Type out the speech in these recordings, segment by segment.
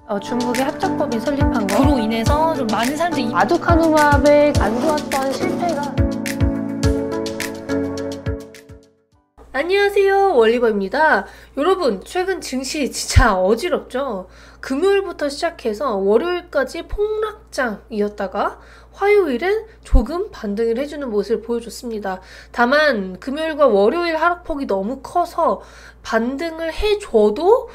중국의 합작법이 설립한 거로 인해서 좀 많은 사람들이 아두카누맙의 안 좋았던 실패가. 안녕하세요, 월리버입니다. 여러분, 최근 증시 진짜 어지럽죠? 금요일부터 시작해서 월요일까지 폭락장이었다가 화요일은 조금 반등을 해주는 모습을 보여줬습니다. 다만 금요일과 월요일 하락폭이 너무 커서 반등을 해줘도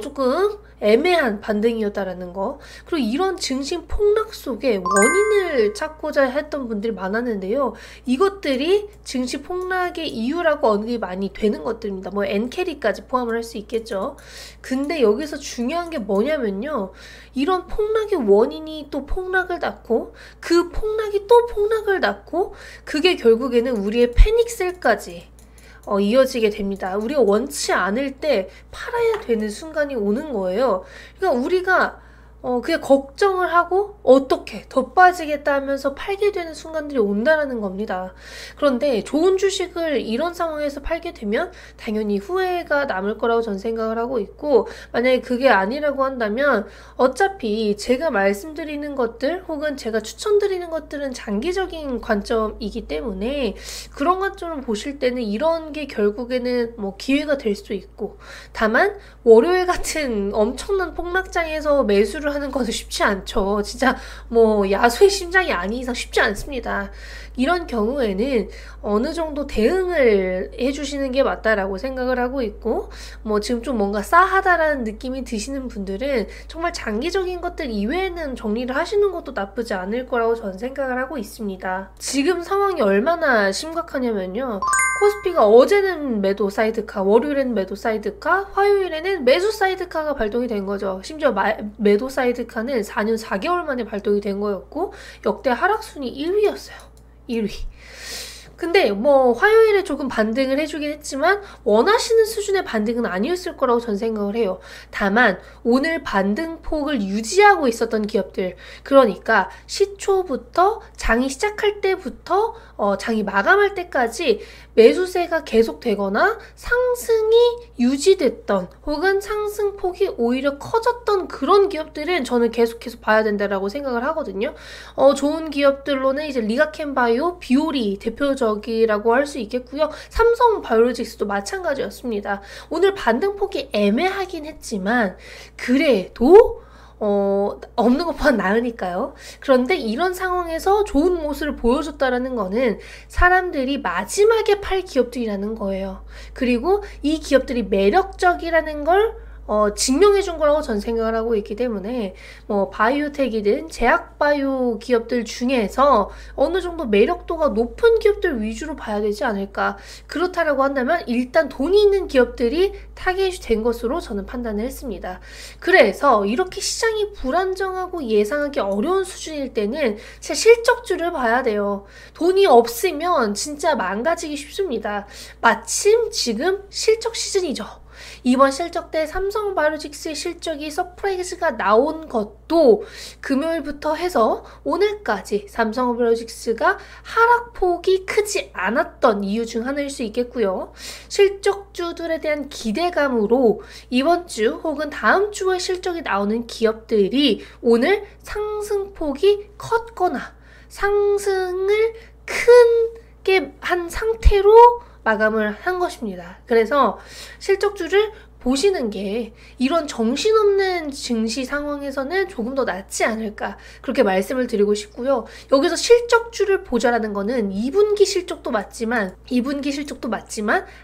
조금 애매한 반등이었다라는 거. 그리고 이런 증시 폭락 속에 원인을 찾고자 했던 분들이 많았는데요. 이것들이 증시 폭락의 이유라고 언급이 많이 되는 것들입니다. 뭐 엔캐리까지 포함을 할 수 있겠죠. 근데 여기서 중요한 게 뭐냐면요. 이런 폭락의 원인이 또 폭락을 낳고 그 폭락이 또 폭락을 낳고 그게 결국에는 우리의 패닉셀까지 이어지게 됩니다. 우리가 원치 않을 때 팔아야 되는 순간이 오는 거예요. 그러니까 우리가 그냥 걱정을 하고 어떻게 더 빠지겠다 하면서 팔게 되는 순간들이 온다라는 겁니다. 그런데 좋은 주식을 이런 상황에서 팔게 되면 당연히 후회가 남을 거라고 전 생각을 하고 있고, 만약에 그게 아니라고 한다면 어차피 제가 말씀드리는 것들 혹은 제가 추천드리는 것들은 장기적인 관점이기 때문에 그런 관점을 보실 때는 이런 게 결국에는 뭐 기회가 될 수 있고, 다만 월요일 같은 엄청난 폭락장에서 매수를 하는 것은 쉽지 않죠. 진짜 뭐 야수의 심장이 아닌 이상 쉽지 않습니다. 이런 경우에는 어느 정도 대응을 해주시는 게 맞다라고 생각을 하고 있고, 뭐 지금 좀 뭔가 싸하다라는 느낌이 드시는 분들은 정말 장기적인 것들 이외에는 정리를 하시는 것도 나쁘지 않을 거라고 전 생각을 하고 있습니다. 지금 상황이 얼마나 심각하냐면요. 코스피가 어제는 매도 사이드카, 월요일에는 매도 사이드카, 화요일에는 매수 사이드카가 발동이 된 거죠. 심지어 매도 사이드카는 4년 4개월 만에 발동이 된 거였고 역대 하락순위 1위였어요. 1위. 근데 뭐 화요일에 조금 반등을 해주긴 했지만 원하시는 수준의 반등은 아니었을 거라고 전 생각을 해요. 다만 오늘 반등폭을 유지하고 있었던 기업들, 그러니까 시초부터 장이 시작할 때부터 장이 마감할 때까지 매수세가 계속되거나 상승이 유지됐던 혹은 상승폭이 오히려 커졌던 그런 기업들은 저는 계속해서 봐야 된다라고 생각을 하거든요. 좋은 기업들로는 이제 리가켄바이오, 비오리 대표적이라고 할 수 있겠고요. 삼성바이오로직스도 마찬가지였습니다. 오늘 반등폭이 애매하긴 했지만 그래도 없는 것보다 나으니까요. 그런데 이런 상황에서 좋은 모습을 보여줬다라는 거는 사람들이 마지막에 팔 기업들이라는 거예요. 그리고 이 기업들이 매력적이라는 걸 증명해 준 거라고 전 생각을 하고 있기 때문에 뭐 바이오텍이든 제약바이오 기업들 중에서 어느 정도 매력도가 높은 기업들 위주로 봐야 되지 않을까. 그렇다라고 한다면 일단 돈이 있는 기업들이 타겟이 된 것으로 저는 판단을 했습니다. 그래서 이렇게 시장이 불안정하고 예상하기 어려운 수준일 때는 진짜 실적주를 봐야 돼요. 돈이 없으면 진짜 망가지기 쉽습니다. 마침 지금 실적 시즌이죠. 이번 실적 때 삼성바이오로직스의 실적이 서프라이즈가 나온 것도 금요일부터 해서 오늘까지 삼성바이오로직스가 하락폭이 크지 않았던 이유 중 하나일 수 있겠고요. 실적주들에 대한 기대감으로 이번 주 혹은 다음 주에 실적이 나오는 기업들이 오늘 상승폭이 컸거나 상승을 크게 한 상태로 마감을 한 것입니다. 그래서 실적주를 보시는 게 이런 정신없는 증시 상황에서는 조금 더 낫지 않을까, 그렇게 말씀을 드리고 싶고요. 여기서 실적주를 보자라는 거는 2분기 실적도 맞지만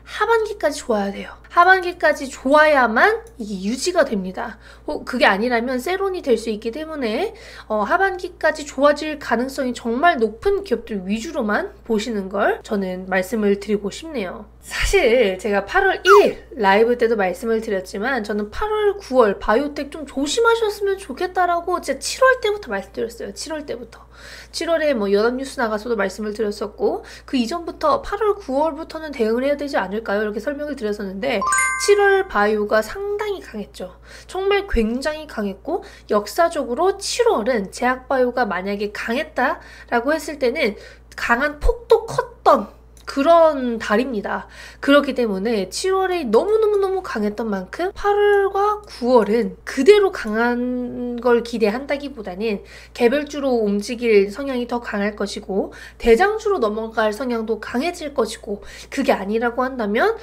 하반기까지 좋아야 돼요. 하반기까지 좋아야만 이게 유지가 됩니다. 그게 아니라면 세론이 될 수 있기 때문에 하반기까지 좋아질 가능성이 정말 높은 기업들 위주로만 보시는 걸 저는 말씀을 드리고 싶네요. 사실 제가 8월 1일 라이브 때도 말씀을 드렸지만 저는 8월, 9월 바이오텍 좀 조심하셨으면 좋겠다라고 진짜 7월 때부터 말씀드렸어요. 7월 때부터. 7월에 뭐 연합뉴스 나가서도 말씀을 드렸었고 그 이전부터 8월, 9월부터는 대응을 해야 되지 않을까요? 이렇게 설명을 드렸었는데 7월 바이오가 상당히 강했죠. 정말 굉장히 강했고 역사적으로 7월은 제약바이오가 만약에 강했다라고 했을 때는 강한 폭도 컸던 그런 달입니다. 그렇기 때문에 7월에 너무너무너무 강했던 만큼 8월과 9월은 그대로 강한 걸 기대한다기보다는 개별주로 움직일 성향이 더 강할 것이고 대장주로 넘어갈 성향도 강해질 것이고, 그게 아니라고 한다면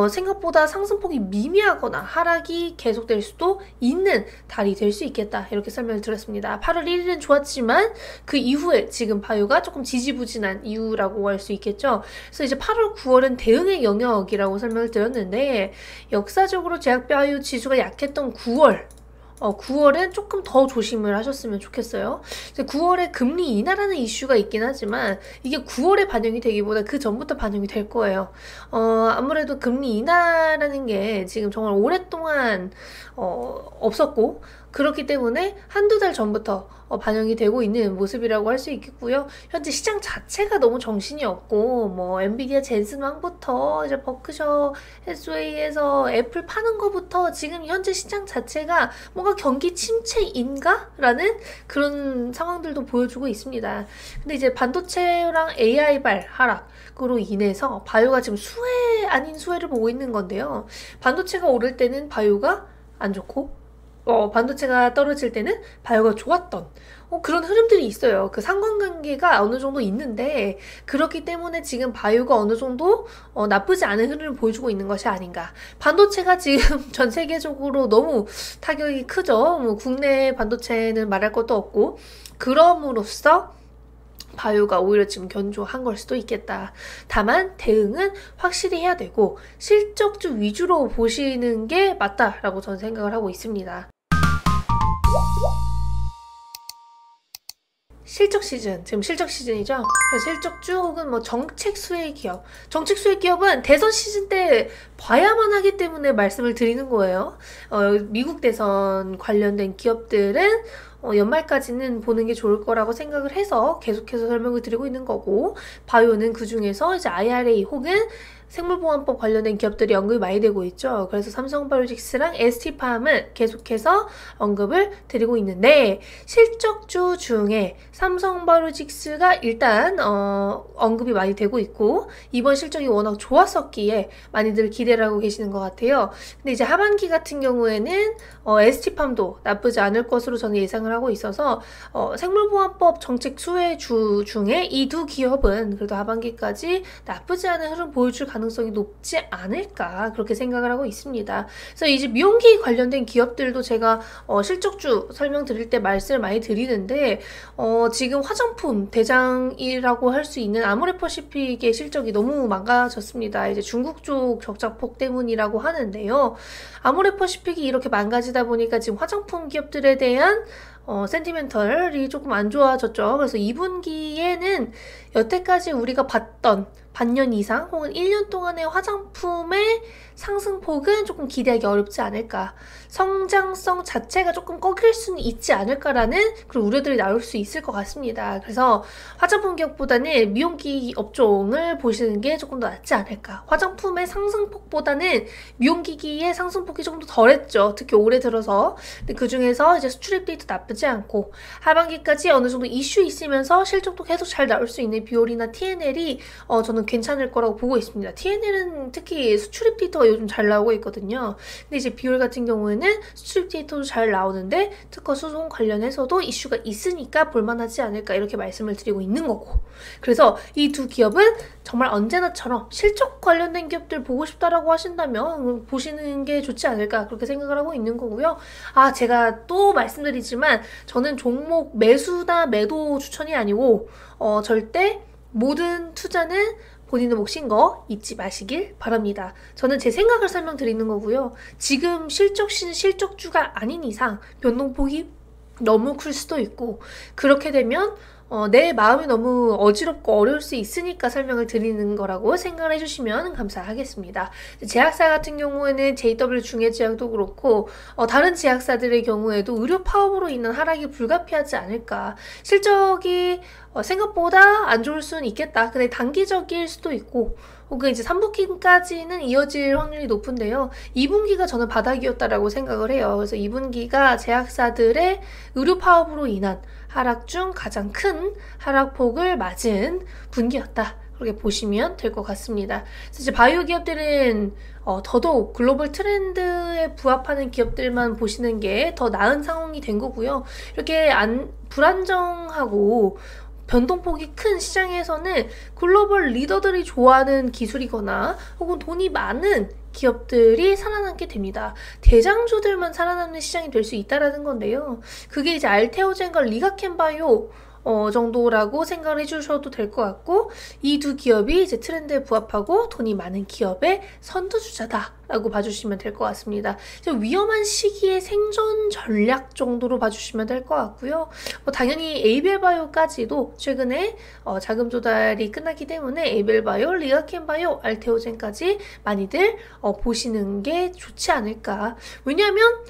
생각보다 상승폭이 미미하거나 하락이 계속될 수도 있는 달이 될 수 있겠다, 이렇게 설명을 드렸습니다. 8월 1일은 좋았지만 그 이후에 지금 바이오가 조금 지지부진한 이유라고 할 수 있겠죠. 그래서 이제 8월, 9월은 대응의 영역이라고 설명을 드렸는데, 역사적으로 제약바이오 지수가 약했던 9월은 조금 더 조심을 하셨으면 좋겠어요. 9월에 금리 인하라는 이슈가 있긴 하지만 이게 9월에 반영이 되기보다 그 전부터 반영이 될 거예요. 아무래도 금리 인하라는 게 지금 정말 오랫동안 없었고, 그렇기 때문에 한두 달 전부터 반영이 되고 있는 모습이라고 할 수 있겠고요. 현재 시장 자체가 너무 정신이 없고, 뭐 엔비디아 젠슨왕부터 이제 버크셔 해스웨이에서 애플 파는 거부터 지금 현재 시장 자체가 뭔가 경기 침체인가? 라는 그런 상황들도 보여주고 있습니다. 근데 이제 반도체랑 AI발 하락으로 인해서 바이오가 지금 수혜 아닌 수혜를 보고 있는 건데요. 반도체가 오를 때는 바이오가 안 좋고, 반도체가 떨어질 때는 바이오가 좋았던 그런 흐름들이 있어요. 그 상관관계가 어느 정도 있는데, 그렇기 때문에 지금 바이오가 어느 정도 나쁘지 않은 흐름을 보여주고 있는 것이 아닌가. 반도체가 지금 전 세계적으로 너무 타격이 크죠. 뭐 국내 반도체는 말할 것도 없고, 그럼으로써 바이오가 오히려 지금 견조한 걸 수도 있겠다. 다만 대응은 확실히 해야 되고 실적주 위주로 보시는 게 맞다라고 저는 생각을 하고 있습니다. 실적 시즌, 지금 실적 시즌이죠. 실적주 혹은 뭐 정책 수혜 기업, 정책 수혜 기업은 대선 시즌 때 봐야만 하기 때문에 말씀을 드리는 거예요. 미국 대선 관련된 기업들은 연말까지는 보는 게 좋을 거라고 생각을 해서 계속해서 설명을 드리고 있는 거고, 바이오는 그 중에서 이제 IRA 혹은 생물보안법 관련된 기업들이 언급이 많이 되고 있죠. 그래서 삼성바이오틱스랑 ST팜은 계속해서 언급을 드리고 있는데, 실적주 중에 삼성바이오틱스가 일단 언급이 많이 되고 있고, 이번 실적이 워낙 좋았었기에 많이들 기대를 하고 계시는 것 같아요. 근데 이제 하반기 같은 경우에는 ST팜도 나쁘지 않을 것으로 저는 예상을 하고 있어서 생물보안법 정책 수혜주 중에 이 두 기업은 그래도 하반기까지 나쁘지 않은 흐름 보여줄 가능성이 높지 않을까, 그렇게 생각을 하고 있습니다. 그래서 이제 미용기 관련된 기업들도 제가 실적주 설명드릴 때 말씀을 많이 드리는데, 지금 화장품 대장이라고 할 수 있는 아모레퍼시픽의 실적이 너무 망가졌습니다. 이제 중국 쪽 적자폭 때문이라고 하는데요. 아모레퍼시픽이 이렇게 망가지다 보니까 지금 화장품 기업들에 대한 센티멘털이 조금 안 좋아졌죠. 그래서 2분기에는 여태까지 우리가 봤던 반년 이상 혹은 1년 동안의 화장품의 상승폭은 조금 기대하기 어렵지 않을까. 성장성 자체가 조금 꺾일 수는 있지 않을까라는 그런 우려들이 나올 수 있을 것 같습니다. 그래서 화장품 기업보다는 미용기 업종을 보시는 게 조금 더 낫지 않을까. 화장품의 상승폭보다는 미용기기의 상승폭이 조금 더 덜했죠. 특히 올해 들어서. 근데 그 중에서 이제 수출입도 나쁘지 않고, 하반기까지 어느 정도 이슈 있으면서 실적도 계속 잘 나올 수 있는 비올이나 TNL이 저는 괜찮을 거라고 보고 있습니다. TNL은 특히 수출입 데이터가 요즘 잘 나오고 있거든요. 근데 이제 비올 같은 경우에는 수출입 데이터도 잘 나오는데 특허 소송 관련해서도 이슈가 있으니까 볼만하지 않을까, 이렇게 말씀을 드리고 있는 거고. 그래서 이 두 기업은 정말 언제나처럼 실적 관련된 기업들 보고 싶다라고 하신다면 보시는 게 좋지 않을까, 그렇게 생각을 하고 있는 거고요. 제가 또 말씀드리지만 저는 종목 매수나 매도 추천이 아니고 절대 모든 투자는 본인의 몫인 거 잊지 마시길 바랍니다. 저는 제 생각을 설명드리는 거고요. 지금 실적주가 아닌 이상 변동폭이 너무 클 수도 있고, 그렇게 되면 내 마음이 너무 어지럽고 어려울 수 있으니까 설명을 드리는 거라고 생각을 해주시면 감사하겠습니다. 제약사 같은 경우에는 JW 중해제약도 그렇고 다른 제약사들의 경우에도 의료 파업으로 인한 하락이 불가피하지 않을까. 실적이 생각보다 안 좋을 수는 있겠다. 근데 단기적일 수도 있고, 혹은 이제 3분기까지는 이어질 확률이 높은데요. 2분기가 저는 바닥이었다라고 생각을 해요. 그래서 2분기가 제약사들의 의료 파업으로 인한 하락 중 가장 큰 하락폭을 맞은 분기였다. 그렇게 보시면 될 것 같습니다. 그래서 이제 바이오 기업들은 더더욱 글로벌 트렌드에 부합하는 기업들만 보시는 게 더 나은 상황이 된 거고요. 이렇게 불안정하고 변동폭이 큰 시장에서는 글로벌 리더들이 좋아하는 기술이거나 혹은 돈이 많은 기업들이 살아남게 됩니다. 대장주들만 살아남는 시장이 될 수 있다라는 건데요. 그게 이제 알테오젠과 리가켄바이오 정도라고 생각을 해주셔도 될 것 같고, 이 두 기업이 이제 트렌드에 부합하고 돈이 많은 기업의 선두주자다라고 봐주시면 될 것 같습니다. 위험한 시기의 생존 전략 정도로 봐주시면 될 것 같고요. 당연히 에이벨바이오까지도 최근에 자금 조달이 끝났기 때문에 에이벨바이오, 리가켄바이오, 알테오젠까지 많이들 보시는 게 좋지 않을까. 왜냐하면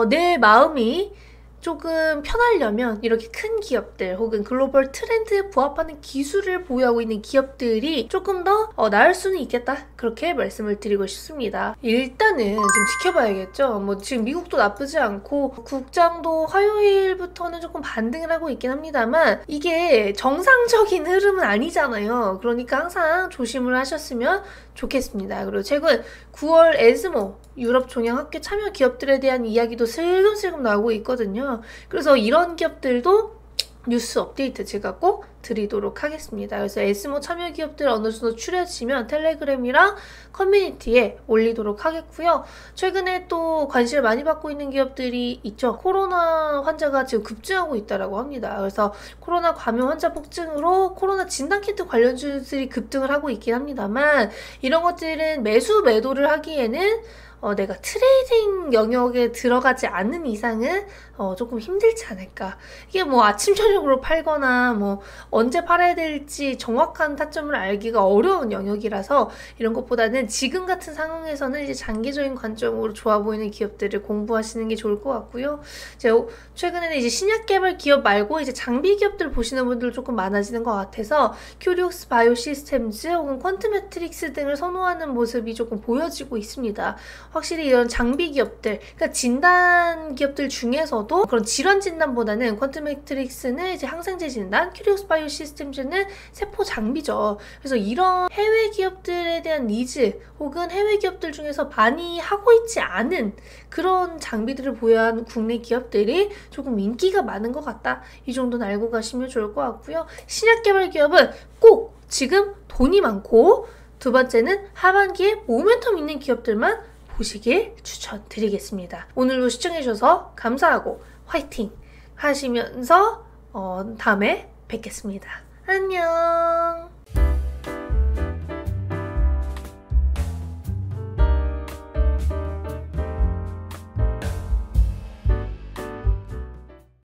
내 마음이 조금 편하려면 이렇게 큰 기업들 혹은 글로벌 트렌드에 부합하는 기술을 보유하고 있는 기업들이 조금 더 나을 수는 있겠다, 그렇게 말씀을 드리고 싶습니다. 일단은 좀 지켜봐야겠죠. 지금 미국도 나쁘지 않고 국장도 화요일부터는 조금 반등을 하고 있긴 합니다만 이게 정상적인 흐름은 아니잖아요. 그러니까 항상 조심을 하셨으면 좋겠습니다. 그리고 최근 9월 에스모 유럽 종양학교 참여 기업들에 대한 이야기도 슬금슬금 나오고 있거든요. 그래서 이런 기업들도 뉴스 업데이트 제가 꼭 드리도록 하겠습니다. 그래서 에스모 참여 기업들 어느 정도 추려지면 텔레그램이랑 커뮤니티에 올리도록 하겠고요. 최근에 또 관심을 많이 받고 있는 기업들이 있죠. 코로나 환자가 지금 급증하고 있다고 합니다. 그래서 코로나 감염 환자 폭증으로 코로나 진단키트 관련주들이 급등을 하고 있긴 합니다만, 이런 것들은 매도를 하기에는 내가 트레이딩 영역에 들어가지 않는 이상은 조금 힘들지 않을까. 이게 아침 저녁으로 팔거나 언제 팔아야 될지 정확한 타점을 알기가 어려운 영역이라서 이런 것보다는 지금 같은 상황에서는 이제 장기적인 관점으로 좋아 보이는 기업들을 공부하시는 게 좋을 것 같고요. 최근에는 이제 신약 개발 기업 말고 이제 장비 기업들 보시는 분들 조금 많아지는 것 같아서 큐리옥스 바이오 시스템즈 혹은 퀀트 매트릭스 등을 선호하는 모습이 조금 보여지고 있습니다. 확실히 이런 장비 기업들, 그러니까 진단 기업들 중에서도 그런 질환 진단보다는 퀀트 매트릭스는 이제 항생제 진단, 큐리옥스 바이오 시스템즈는 세포 장비죠. 그래서 이런 해외 기업들에 대한 니즈 혹은 해외 기업들 중에서 많이 하고 있지 않은 그런 장비들을 보유한 국내 기업들이 조금 인기가 많은 것 같다, 이 정도는 알고 가시면 좋을 것 같고요. 신약 개발 기업은 꼭 지금 돈이 많고, 두 번째는 하반기에 모멘텀 있는 기업들만 보시길 추천드리겠습니다. 오늘도 시청해주셔서 감사하고 화이팅 하시면서 다음에 뵙겠습니다. 안녕.